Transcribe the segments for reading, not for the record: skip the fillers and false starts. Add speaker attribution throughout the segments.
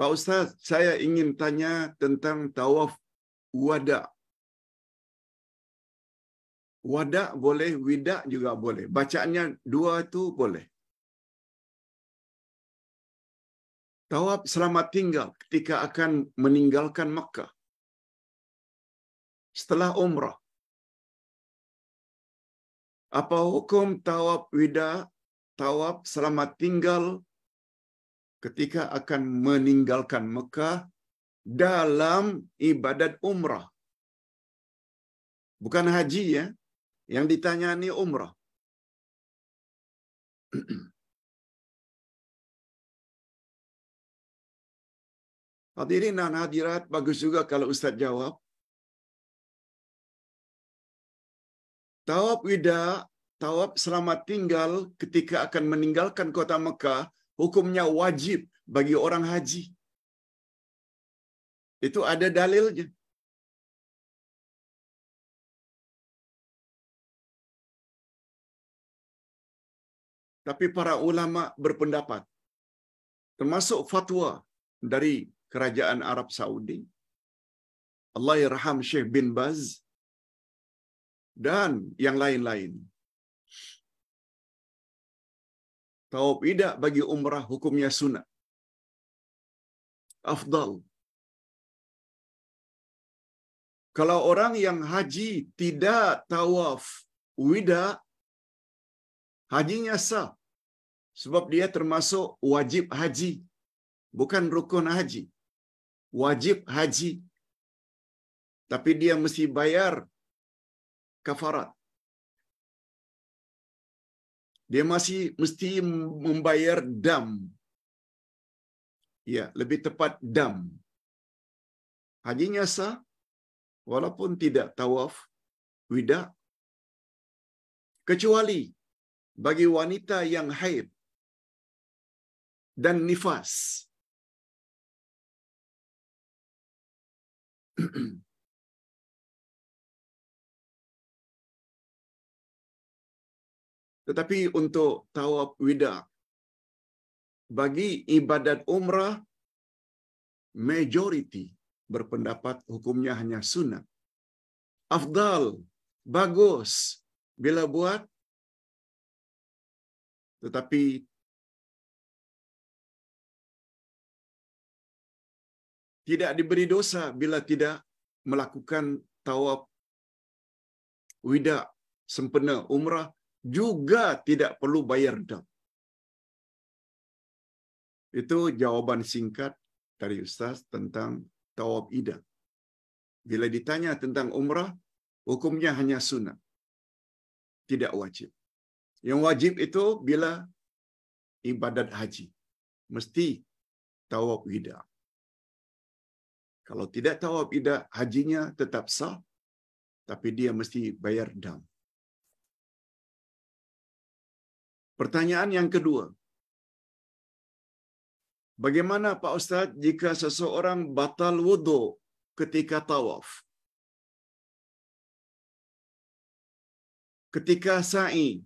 Speaker 1: Pak Ustaz, saya ingin tanya tentang tawaf wada. Wada boleh, wida juga boleh. Bacaannya dua itu boleh. Tawaf selamat tinggal ketika akan meninggalkan Makkah. Setelah umrah. Apa hukum tawaf wida, tawaf selamat tinggal ketika akan meninggalkan Mekah dalam ibadat umrah? Bukan haji ya. Yang ditanya ini umrah. Hadirin dan hadirat, bagus juga kalau Ustaz jawab. Tawaf wida, tawaf selamat tinggal ketika akan meninggalkan kota Mekah, hukumnya wajib bagi orang haji. Itu ada dalilnya. Tapi para ulama berpendapat, termasuk fatwa dari Kerajaan Arab Saudi, Allahyarham Syekh bin Baz, dan yang lain-lain. Tawaf wida bagi umrah hukumnya sunnah. Afdal. Kalau orang yang haji tidak tawaf wida, hajinya sah. Sebab dia termasuk wajib haji. Bukan rukun haji. Wajib haji. Tapi dia mesti bayar kafarat. Dia masih mesti membayar dam. Ya, lebih tepat dam. Hajinya sah walaupun tidak tawaf wida, kecuali bagi wanita yang haid dan nifas. Tetapi untuk tawaf wida bagi ibadat umrah, majority berpendapat hukumnya hanya sunnah. Afdal, bagus bila buat, tetapi tidak diberi dosa bila tidak melakukan tawaf wida sempena umrah, juga tidak perlu bayar dam. Itu jawaban singkat dari Ustaz tentang tawaf wida. Bila ditanya tentang umrah, hukumnya hanya sunnah, tidak wajib. Yang wajib itu bila ibadat haji, mesti tawaf wida. Kalau tidak tawaf wida, hajinya tetap sah, tapi dia mesti bayar dam. Pertanyaan yang kedua, bagaimana Pak Ustaz jika seseorang batal wudu ketika tawaf? Ketika sa'i,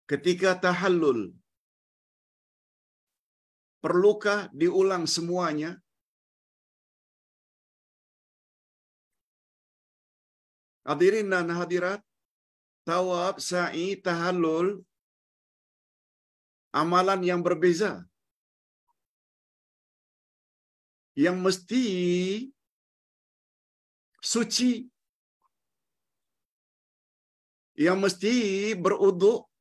Speaker 1: ketika tahallul, perlukah diulang semuanya? Hadirin dan hadirat, tawaf, sa'i, tahallul, amalan yang berbeza. Yang mesti suci, yang mesti beruduk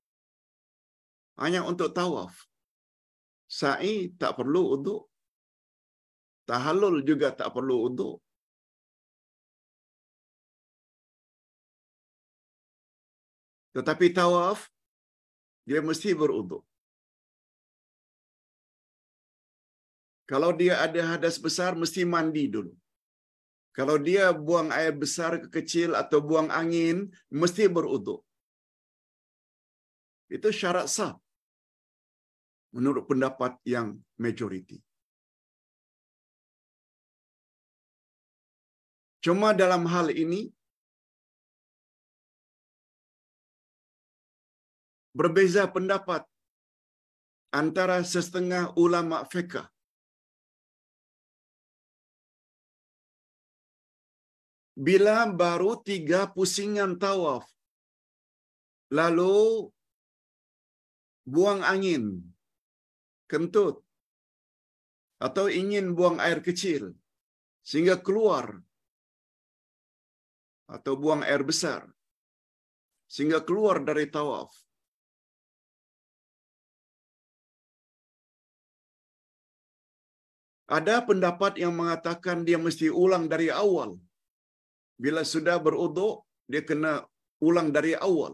Speaker 1: hanya untuk tawaf. Sa'i tak perlu uduk. Tahallul juga tak perlu uduk. Tetapi tawaf, dia mesti beruduk. Kalau dia ada hadas besar, mesti mandi dulu. Kalau dia buang air besar ke kecil atau buang angin, mesti beruduk. Itu syarat sah menurut pendapat yang majoriti. Cuma dalam hal ini, berbeza pendapat antara setengah ulama fiqh. Bila baru 3 pusingan tawaf, lalu buang angin, kentut, atau ingin buang air kecil, sehingga keluar, atau buang air besar, sehingga keluar dari tawaf. Ada pendapat yang mengatakan dia mesti ulang dari awal. Bila sudah beruduk, dia kena ulang dari awal.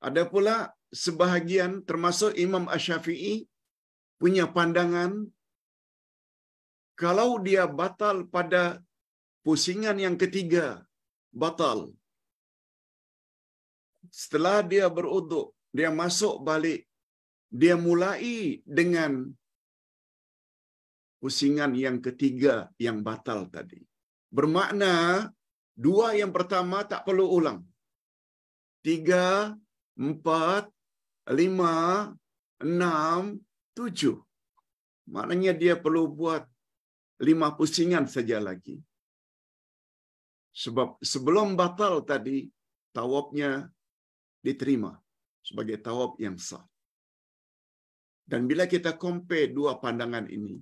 Speaker 1: Ada pula sebahagian termasuk Imam Asy-Syafi'i punya pandangan kalau dia batal pada pusingan yang ketiga, batal. Setelah dia beruduk, dia masuk balik, dia mulai dengan pusingan yang ketiga yang batal tadi. Bermakna 2 yang pertama tak perlu ulang. 3, 4, 5, 6, 7. Maknanya dia perlu buat 5 pusingan saja lagi. Sebab sebelum batal tadi, tawafnya diterima sebagai tawaf yang sah. Dan bila kita compare 2 pandangan ini,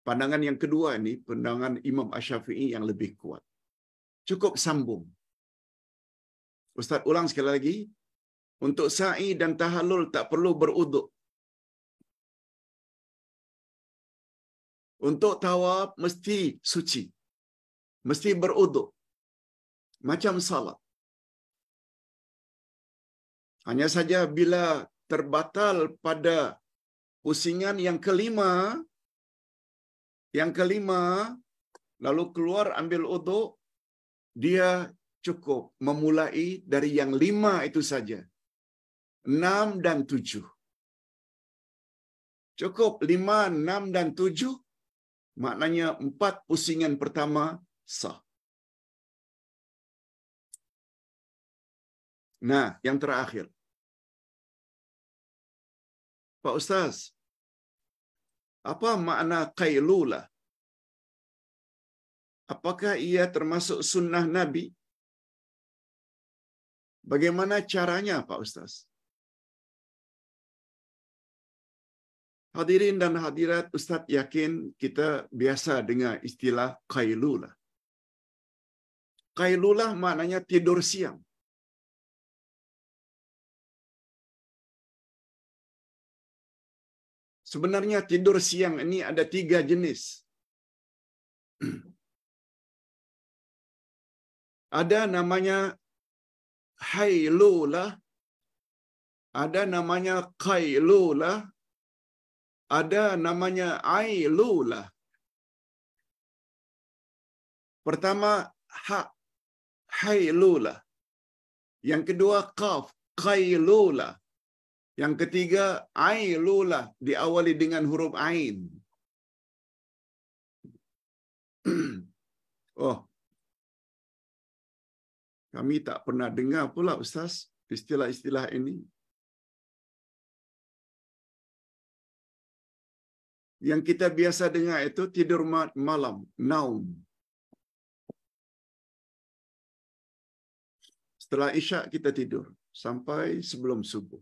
Speaker 1: pandangan yang kedua ini, pandangan Imam Asy-Syafi'i yang lebih kuat. Cukup sambung. Ustaz ulang sekali lagi. Untuk sa'i dan tahallul tak perlu beruduk. Untuk tawaf mesti suci. Mesti beruduk. Macam salat. Hanya saja bila terbatal pada pusingan yang kelima, lalu keluar ambil uduk, dia cukup memulai dari yang 5 itu saja. 6 dan 7. Cukup 5, 6 dan 7, maknanya 4 pusingan pertama sah. Nah, yang terakhir. Pak Ustaz, apa makna qailulah? Apakah ia termasuk sunnah Nabi? Bagaimana caranya, Pak Ustaz? Hadirin dan hadirat, Ustaz yakin kita biasa dengar istilah qailulah. Qailulah maknanya tidur siang. Sebenarnya tidur siang ini ada 3 jenis. Ada namanya hailulah, ada namanya qailulah, ada namanya ailulah. Pertama ha, hailulah. Yang kedua qaf, qailulah. Yang ketiga ailulah, diawali dengan huruf ain. Oh, kami tak pernah dengar pula Ustaz istilah-istilah ini. Yang kita biasa dengar itu tidur malam, naum. Setelah Isyak kita tidur sampai sebelum subuh.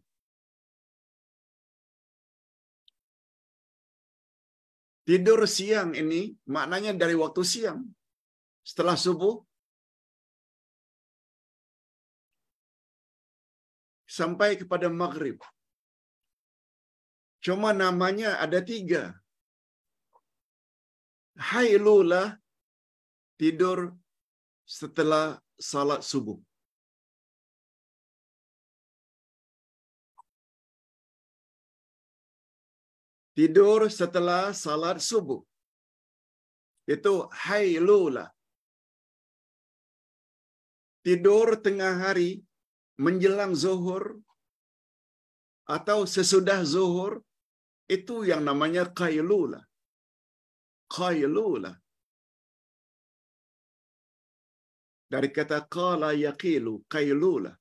Speaker 1: Tidur siang ini maknanya dari waktu siang. Setelah subuh sampai kepada maghrib. Cuma namanya ada 3. Hailulah, tidur setelah salat subuh. Tidur setelah salat subuh. Itu hailulah. Tidur tengah hari menjelang zuhur atau sesudah zuhur, itu yang namanya qailulah. Qailulah. Dari kata qala yaqilu, qailulah.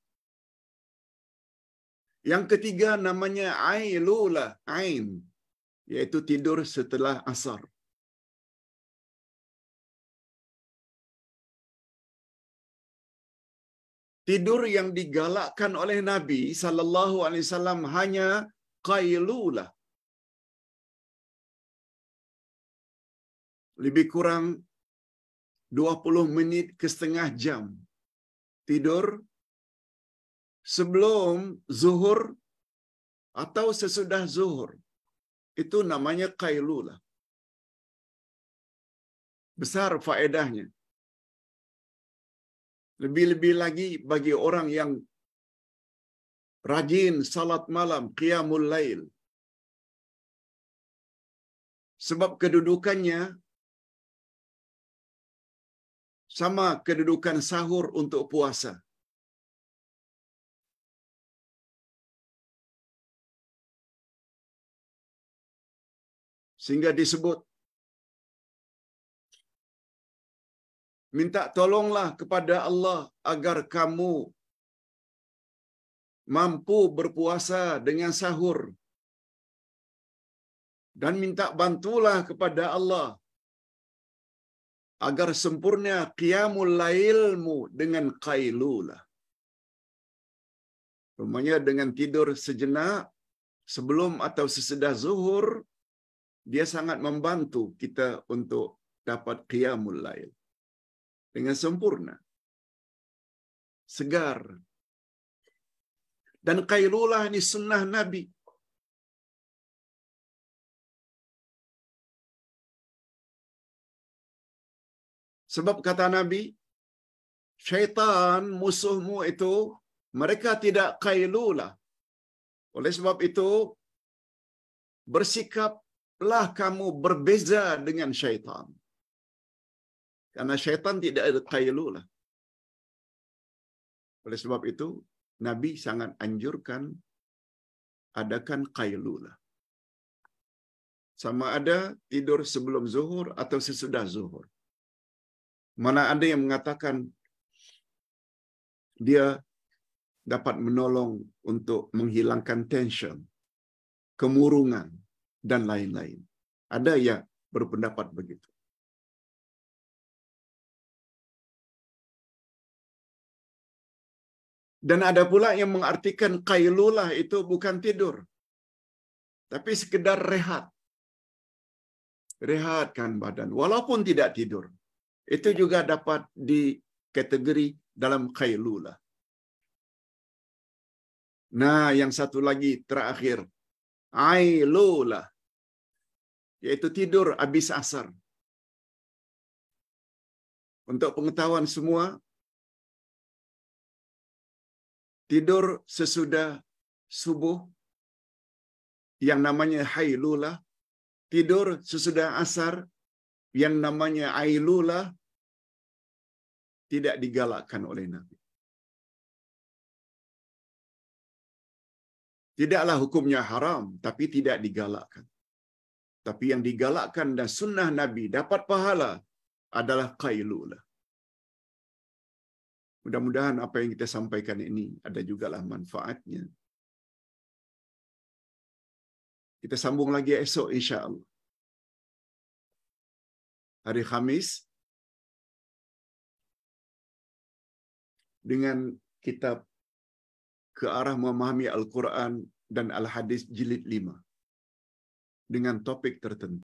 Speaker 1: Yang ketiga namanya ailulah, ain, yaitu tidur setelah asar. Tidur yang digalakkan oleh Nabi sallallahu alaihi wasallam hanya qailulah. Lebih kurang 20 menit ke setengah jam tidur sebelum zuhur atau sesudah zuhur. Itu namanya qailulah. Besar faedahnya. Lebih-lebih lagi bagi orang yang rajin salat malam, qiyamul lail. Sebab kedudukannya sama kedudukan sahur untuk puasa. Sehingga disebut, minta tolonglah kepada Allah agar kamu mampu berpuasa dengan sahur. Dan minta bantulah kepada Allah agar sempurna qiyamul lailmu dengan qailulah. Rumahnya dengan tidur sejenak sebelum atau sesudah zuhur, dia sangat membantu kita untuk dapat qiyamul lail dengan sempurna, segar. Dan qailulah ini sunnah Nabi. Sebab kata Nabi, syaitan musuhmu itu mereka tidak qailulah. Oleh sebab itu, bersikaplah kamu berbeza dengan syaitan. Karena syaitan tidak ada qailulah. Oleh sebab itu, Nabi sangat anjurkan adakan qailulah. Sama ada tidur sebelum zuhur atau sesudah zuhur. Mana ada yang mengatakan dia dapat menolong untuk menghilangkan tension, kemurungan, dan lain-lain. Ada yang berpendapat begitu. Dan ada pula yang mengartikan qailulah itu bukan tidur, tapi sekedar rehat. Rehatkan badan, walaupun tidak tidur. Itu juga dapat dikategori dalam qailulah. Nah, yang satu lagi terakhir, ailulah, yaitu tidur habis asar. Untuk pengetahuan semua, tidur sesudah subuh yang namanya hailulah, tidur sesudah asar yang namanya ailulah tidak digalakkan oleh Nabi. Tidaklah hukumnya haram, tapi tidak digalakkan. Tapi yang digalakkan dan sunnah Nabi dapat pahala adalah qailulah. Mudah-mudahan apa yang kita sampaikan ini ada jugalah manfaatnya. Kita sambung lagi esok insya-Allah. Hari Khamis dengan kitab Ke Arah Memahami Al-Quran dan Al-Hadis jilid 5 dengan topik tertentu.